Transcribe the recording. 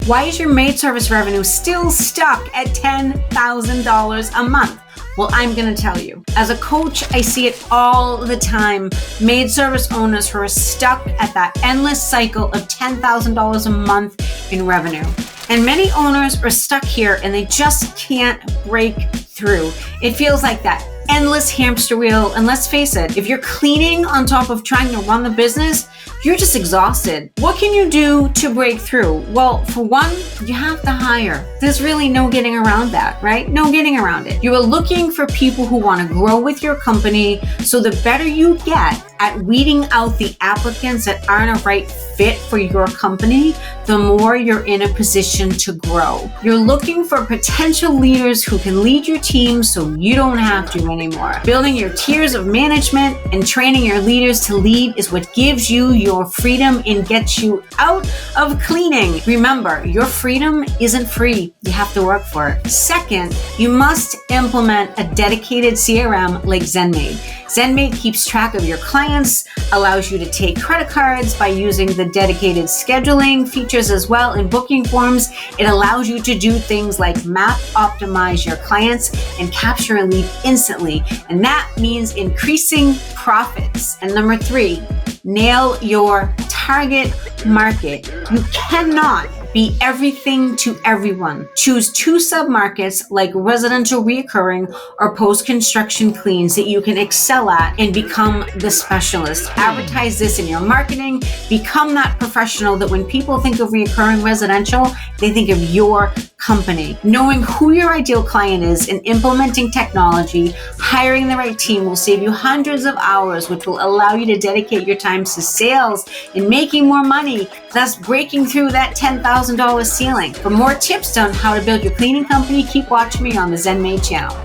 Why is your maid service revenue still stuck at $10,000 a month? Well, I'm going to tell you. As a coach, I see it all the time. Maid service owners who are stuck at that endless cycle of $10,000 a month in revenue. And many owners are stuck here and they just can't break through. It feels like that endless hamster wheel. And let's face it, if you're cleaning on top of trying to run the business, you're just exhausted. What can you do to break through? Well, for one, you have to hire. There's really no getting around that, right? No getting around it. You are looking for people who want to grow with your company. So the better you get at weeding out the applicants that aren't a right fit for your company, the more you're in a position to grow. You're looking for potential leaders who can lead your team so you don't have to anymore. Building your tiers of management and training your leaders to lead is what gives you your freedom and gets you out of cleaning. Remember, your freedom isn't free. You have to work for it. Second, you must implement a dedicated CRM like ZenMaid. ZenMaid keeps track of your clients, allows you to take credit cards by using the dedicated scheduling features as well in booking forms. It allows you to do things like map optimize your clients and capture a lead instantly. And that means increasing profits. And number 3, nail your target market. You cannot be everything to everyone. Choose 2 submarkets like residential reoccurring or post-construction cleans that you can excel at and become the specialist. Advertise this in your marketing. Become that professional that when people think of reoccurring residential, they think of your company. Knowing who your ideal client is and implementing technology, hiring the right team will save you hundreds of hours, which will allow you to dedicate your time to sales and making more money, thus breaking through that $10,000 ceiling. For more tips on how to build your cleaning company, keep watching me on the ZenMaid channel.